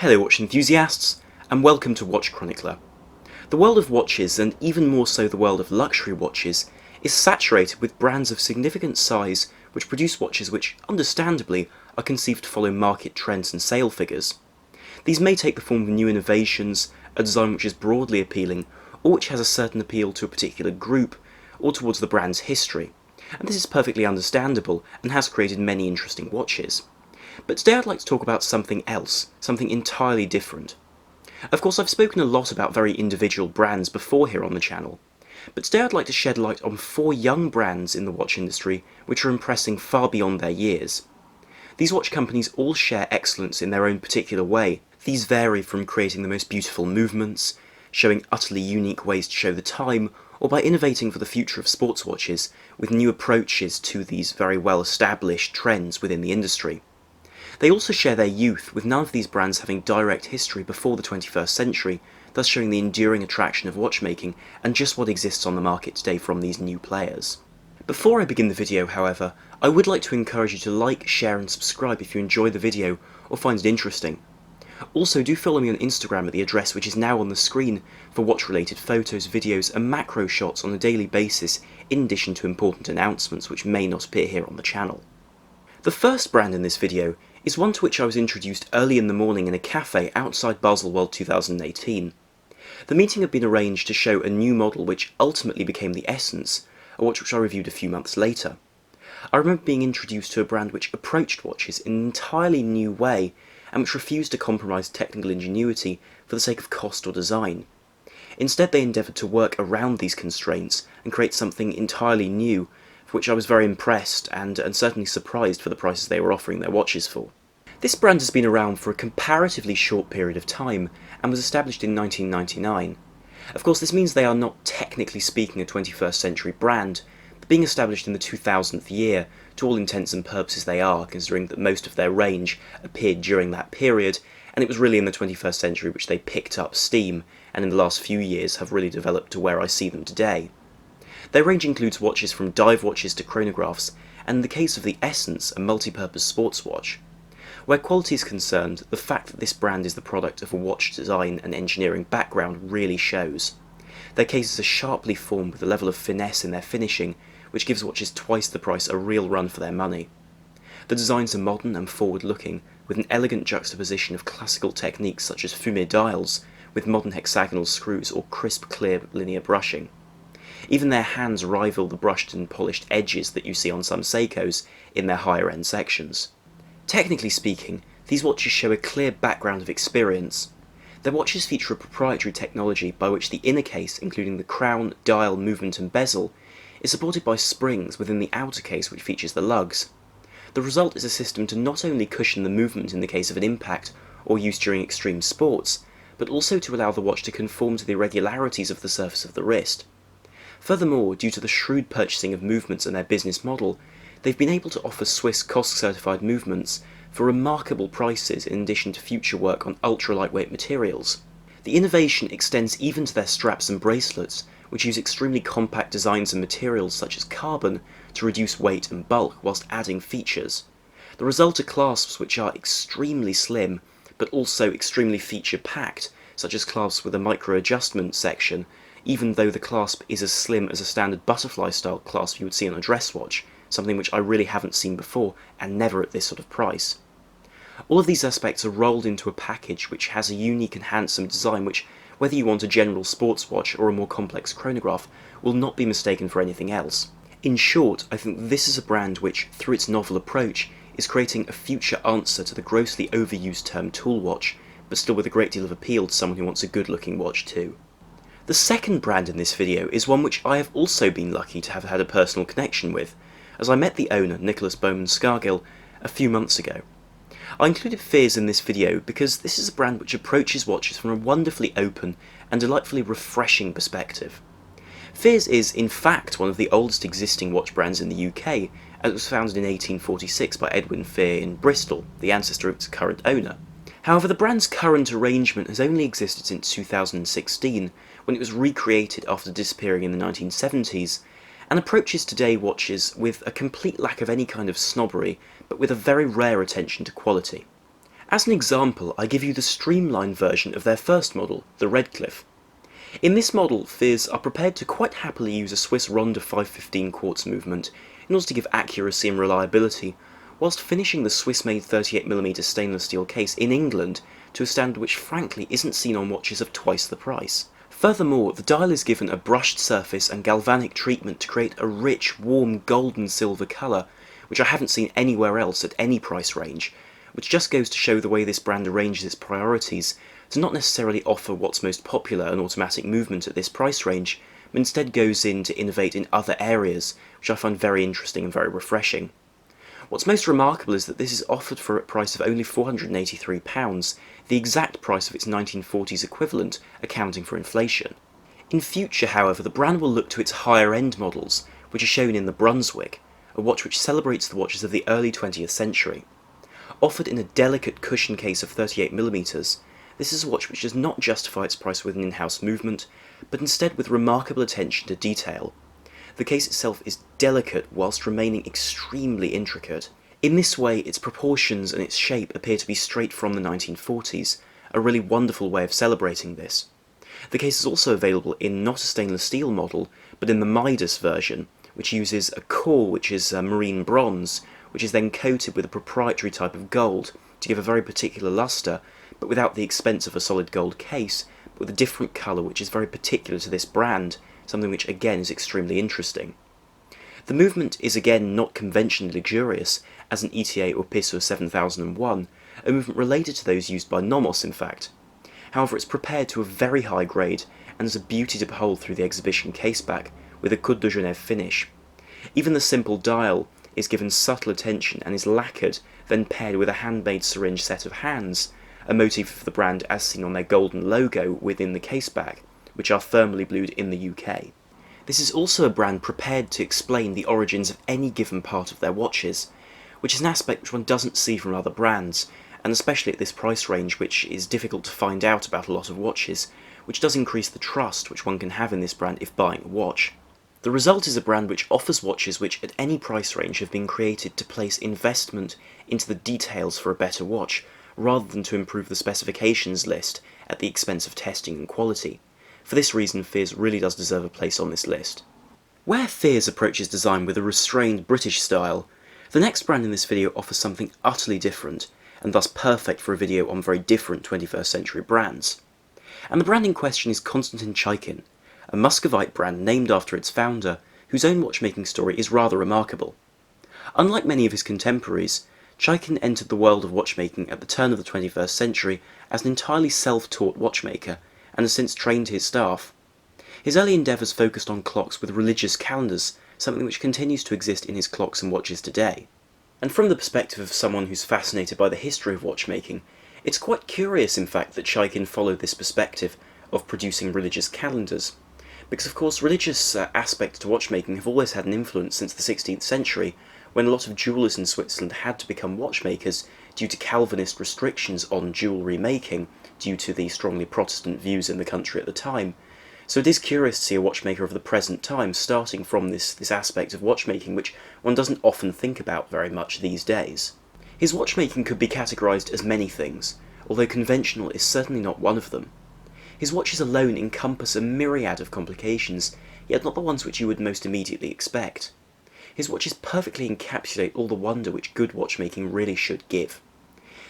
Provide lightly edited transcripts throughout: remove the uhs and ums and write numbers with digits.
Hello watch enthusiasts, and welcome to Watch Chronicler. The world of watches, and even more so the world of luxury watches, is saturated with brands of significant size which produce watches which, understandably, are conceived to follow market trends and sale figures. These may take the form of new innovations, a design which is broadly appealing, or which has a certain appeal to a particular group, or towards the brand's history, and this is perfectly understandable and has created many interesting watches. But today I'd like to talk about something else, something entirely different. Of course, I've spoken a lot about very individual brands before here on the channel, but today I'd like to shed light on 4 young brands in the watch industry which are impressing far beyond their years. These watch companies all share excellence in their own particular way. These vary from creating the most beautiful movements, showing utterly unique ways to show the time, or by innovating for the future of sports watches with new approaches to these very well-established trends within the industry. They also share their youth, with none of these brands having direct history before the 21st century, thus showing the enduring attraction of watchmaking and just what exists on the market today from these new players. Before I begin the video, however, I would like to encourage you to like, share and subscribe if you enjoy the video or find it interesting. Also, do follow me on Instagram at the address which is now on the screen for watch-related photos, videos and macro shots on a daily basis, in addition to important announcements which may not appear here on the channel. The first brand in this video is one to which I was introduced early in the morning in a cafe outside Baselworld 2018. The meeting had been arranged to show a new model which ultimately became the Essence, a watch which I reviewed a few months later. I remember being introduced to a brand which approached watches in an entirely new way and which refused to compromise technical ingenuity for the sake of cost or design. Instead, they endeavoured to work around these constraints and create something entirely new, for which I was very impressed and certainly surprised for the prices they were offering their watches for. This brand has been around for a comparatively short period of time and was established in 1999. Of course, this means they are not technically speaking a 21st century brand, but being established in the 2000th year, to all intents and purposes they are, considering that most of their range appeared during that period, and it was really in the 21st century which they picked up steam, and in the last few years have really developed to where I see them today. Their range includes watches from dive watches to chronographs, and in the case of the Essence, a multi-purpose sports watch. Where quality is concerned, the fact that this brand is the product of a watch design and engineering background really shows. Their cases are sharply formed with a level of finesse in their finishing, which gives watches twice the price a real run for their money. The designs are modern and forward-looking, with an elegant juxtaposition of classical techniques such as fumé dials, with modern hexagonal screws or crisp clear linear brushing. Even their hands rival the brushed and polished edges that you see on some Seikos in their higher end sections. Technically speaking, these watches show a clear background of experience. Their watches feature a proprietary technology by which the inner case, including the crown, dial, movement and bezel, is supported by springs within the outer case which features the lugs. The result is a system to not only cushion the movement in the case of an impact or use during extreme sports, but also to allow the watch to conform to the irregularities of the surface of the wrist. Furthermore, due to the shrewd purchasing of movements and their business model, they've been able to offer Swiss COSC-certified movements for remarkable prices in addition to future work on ultra-lightweight materials. The innovation extends even to their straps and bracelets, which use extremely compact designs and materials such as carbon to reduce weight and bulk whilst adding features. The result are clasps which are extremely slim, but also extremely feature-packed, such as clasps with a micro-adjustment section, even though the clasp is as slim as a standard butterfly-style clasp you would see on a dress watch, something which I really haven't seen before, and never at this sort of price. All of these aspects are rolled into a package which has a unique and handsome design which, whether you want a general sports watch or a more complex chronograph, will not be mistaken for anything else. In short, I think this is a brand which, through its novel approach, is creating a future answer to the grossly overused term tool watch, but still with a great deal of appeal to someone who wants a good-looking watch too. The second brand in this video is one which I have also been lucky to have had a personal connection with, as I met the owner, Nicholas Bowman-Scargill, a few months ago. I included Fears in this video because this is a brand which approaches watches from a wonderfully open and delightfully refreshing perspective. Fears is, in fact, one of the oldest existing watch brands in the UK, as it was founded in 1846 by Edwin Fear in Bristol, the ancestor of its current owner. However, the brand's current arrangement has only existed since 2016, when it was recreated after disappearing in the 1970s, and approaches today watches with a complete lack of any kind of snobbery, but with a very rare attention to quality. As an example, I give you the streamlined version of their first model, the Redcliffe. In this model, Fears are prepared to quite happily use a Swiss Ronde 515 quartz movement in order to give accuracy and reliability, whilst finishing the Swiss-made 38mm stainless steel case in England to a standard which frankly isn't seen on watches of twice the price. Furthermore, the dial is given a brushed surface and galvanic treatment to create a rich, warm golden silver colour, which I haven't seen anywhere else at any price range, which just goes to show the way this brand arranges its priorities to not necessarily offer what's most popular, an automatic movement at this price range, but instead goes in to innovate in other areas, which I find very interesting and very refreshing. What's most remarkable is that this is offered for a price of only £483, the exact price of its 1940s equivalent, accounting for inflation. In future, however, the brand will look to its higher-end models, which are shown in the Brunswick, a watch which celebrates the watches of the early 20th century. Offered in a delicate cushion case of 38mm, this is a watch which does not justify its price with an in-house movement, but instead with remarkable attention to detail. The case itself is delicate whilst remaining extremely intricate. In this way, its proportions and its shape appear to be straight from the 1940s, a really wonderful way of celebrating this. The case is also available in not a stainless steel model, but in the Midas version, which uses a core which is marine bronze, which is then coated with a proprietary type of gold to give a very particular lustre, but without the expense of a solid gold case, but with a different colour which is very particular to this brand, something which again is extremely interesting. The movement is again not conventionally luxurious, as an ETA or Pissur 7001, a movement related to those used by Nomos in fact. However, it's prepared to a very high grade, and is a beauty to behold through the exhibition caseback, with a Coude de Genève finish. Even the simple dial is given subtle attention and is lacquered, then paired with a handmade syringe set of hands, a motif of the brand as seen on their golden logo within the caseback, which are firmly blued in the UK. This is also a brand prepared to explain the origins of any given part of their watches, which is an aspect which one doesn't see from other brands, and especially at this price range, which is difficult to find out about a lot of watches, which does increase the trust which one can have in this brand if buying a watch. The result is a brand which offers watches which at any price range have been created to place investment into the details for a better watch, rather than to improve the specifications list at the expense of testing and quality. For this reason, Fears really does deserve a place on this list. Where Fears approaches design with a restrained British style, the next brand in this video offers something utterly different, and thus perfect for a video on very different 21st century brands. And the brand in question is Konstantin Chaykin, a Muscovite brand named after its founder, whose own watchmaking story is rather remarkable. Unlike many of his contemporaries, Chaykin entered the world of watchmaking at the turn of the 21st century as an entirely self-taught watchmaker, and has since trained his staff. His early endeavours focused on clocks with religious calendars, something which continues to exist in his clocks and watches today. And from the perspective of someone who's fascinated by the history of watchmaking, it's quite curious in fact that Chaykin followed this perspective of producing religious calendars, because of course religious aspects to watchmaking have always had an influence since the 16th century, when a lot of jewellers in Switzerland had to become watchmakers due to Calvinist restrictions on jewellery making, due to the strongly Protestant views in the country at the time. So it is curious to see a watchmaker of the present time starting from this aspect of watchmaking which one doesn't often think about very much these days. His watchmaking could be categorised as many things, although conventional is certainly not one of them. His watches alone encompass a myriad of complications, yet not the ones which you would most immediately expect. His watches perfectly encapsulate all the wonder which good watchmaking really should give.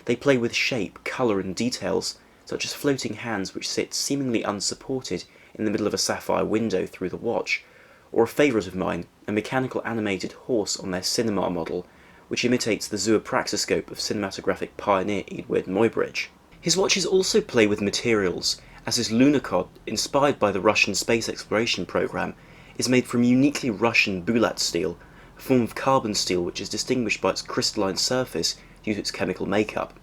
They play with shape, colour and details, such as floating hands which sit seemingly unsupported in the middle of a sapphire window through the watch, or a favourite of mine, a mechanical animated horse on their cinema model, which imitates the zoopraxiscope of cinematographic pioneer Edward Muybridge. His watches also play with materials, as his Lunokhod, inspired by the Russian space exploration program, is made from uniquely Russian bulat steel, a form of carbon steel which is distinguished by its crystalline surface due to its chemical makeup.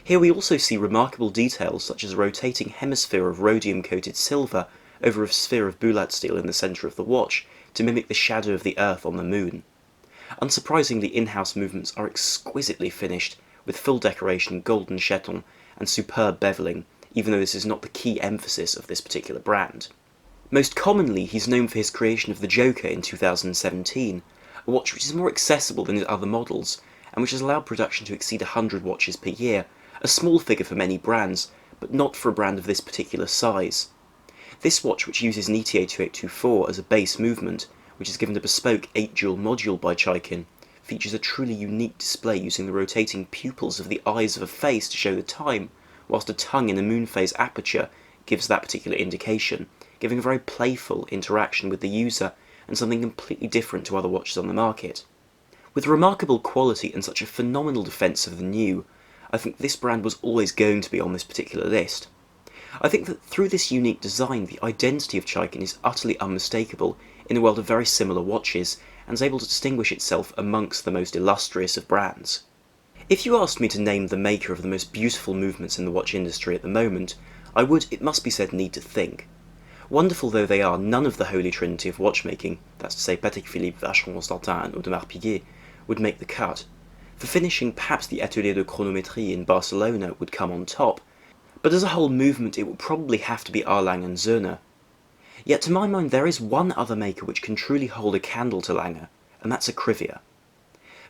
Here we also see remarkable details such as a rotating hemisphere of rhodium-coated silver over a sphere of bulat steel in the centre of the watch, to mimic the shadow of the Earth on the Moon. Unsurprisingly, in-house movements are exquisitely finished, with full decoration, golden chaton, and superb bevelling, even though this is not the key emphasis of this particular brand. Most commonly, he's known for his creation of the Joker in 2017, a watch which is more accessible than his other models, and which has allowed production to exceed 100 watches per year, A small figure for many brands, but not for a brand of this particular size. This watch, which uses an ETA 2824 as a base movement, which is given a bespoke 8-jewel module by Chaykin, features a truly unique display using the rotating pupils of the eyes of a face to show the time, whilst a tongue in a moon phase aperture gives that particular indication, giving a very playful interaction with the user and something completely different to other watches on the market. With remarkable quality and such a phenomenal defence of the new, I think this brand was always going to be on this particular list. I think that through this unique design, the identity of Chaykin is utterly unmistakable in a world of very similar watches, and is able to distinguish itself amongst the most illustrious of brands. If you asked me to name the maker of the most beautiful movements in the watch industry at the moment, I would, it must be said, need to think. Wonderful though they are, none of the holy trinity of watchmaking, that's to say Patek Philippe, Vacheron Constantin and Audemars Piguet, would make the cut. For finishing, perhaps the Atelier de Chronométrie in Barcelona would come on top, but as a whole movement it would probably have to be Arlang and Zöhner. Yet to my mind there is one other maker which can truly hold a candle to Lange, and that's Akrivia.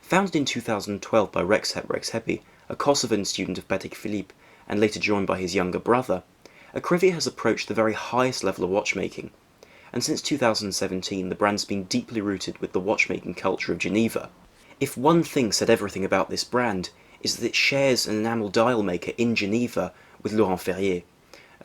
Founded in 2012 by Recep Recep, a Kosovan student of Patek Philippe, and later joined by his younger brother, Akrivia has approached the very highest level of watchmaking, and since 2017 the brand's been deeply rooted with the watchmaking culture of Geneva. If one thing said everything about this brand, is that it shares an enamel dial maker in Geneva with Laurent Ferrier,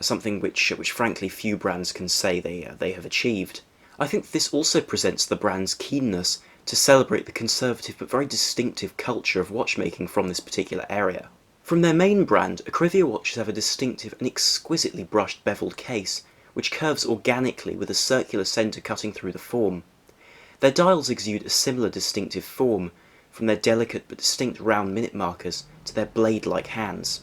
something which frankly few brands can say they have achieved. I think this also presents the brand's keenness to celebrate the conservative but very distinctive culture of watchmaking from this particular area. From their main brand, Akrivia watches have a distinctive and exquisitely brushed beveled case, which curves organically with a circular centre cutting through the form. Their dials exude a similar distinctive form, from their delicate but distinct round minute markers to their blade-like hands.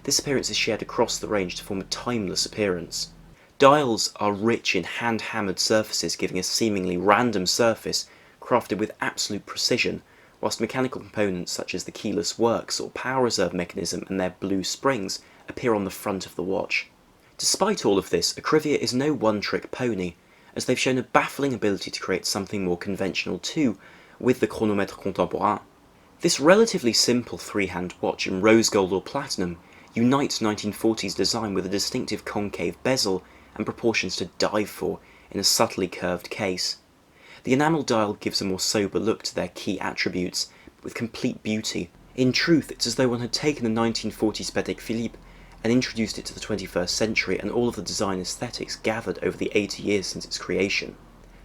This appearance is shared across the range to form a timeless appearance. Dials are rich in hand-hammered surfaces, giving a seemingly random surface crafted with absolute precision, whilst mechanical components such as the keyless works or power reserve mechanism and their blue springs appear on the front of the watch. Despite all of this, Akrivia is no one-trick pony, as they've shown a baffling ability to create something more conventional too, with the chronomètre contemporain. This relatively simple three-hand watch in rose gold or platinum unites 1940s design with a distinctive concave bezel and proportions to dive for in a subtly curved case. The enamel dial gives a more sober look to their key attributes, but with complete beauty. In truth, it's as though one had taken the 1940s Patek Philippe and introduced it to the 21st century and all of the design aesthetics gathered over the 80 years since its creation.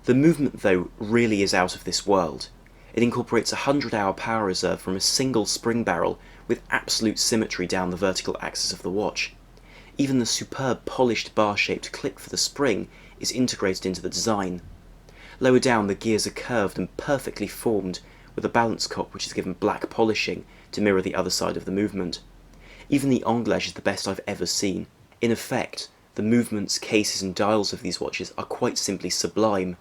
The movement, though, really is out of this world. It incorporates a 100-hour power reserve from a single spring barrel with absolute symmetry down the vertical axis of the watch. Even the superb polished bar-shaped click for the spring is integrated into the design. Lower down, the gears are curved and perfectly formed, with a balance cop which is given black polishing to mirror the other side of the movement. Even the anglage is the best I've ever seen. In effect, the movements, cases and dials of these watches are quite simply sublime,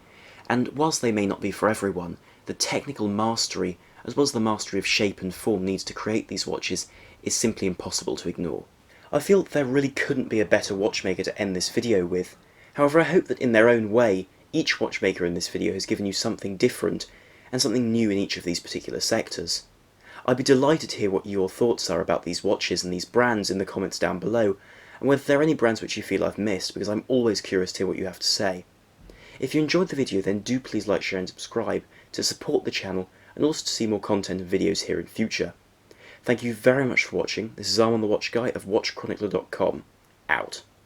and whilst they may not be for everyone, the technical mastery, as well as the mastery of shape and form needs to create these watches, is simply impossible to ignore. I feel that there really couldn't be a better watchmaker to end this video with. However, I hope that in their own way, each watchmaker in this video has given you something different, and something new in each of these particular sectors. I'd be delighted to hear what your thoughts are about these watches and these brands in the comments down below, and whether there are any brands which you feel I've missed, because I'm always curious to hear what you have to say. If you enjoyed the video, then do please like, share and subscribe to support the channel, and also to see more content and videos here in future. Thank you very much for watching. This is Arm on the Watch Guy of watchchronicler.com. Out.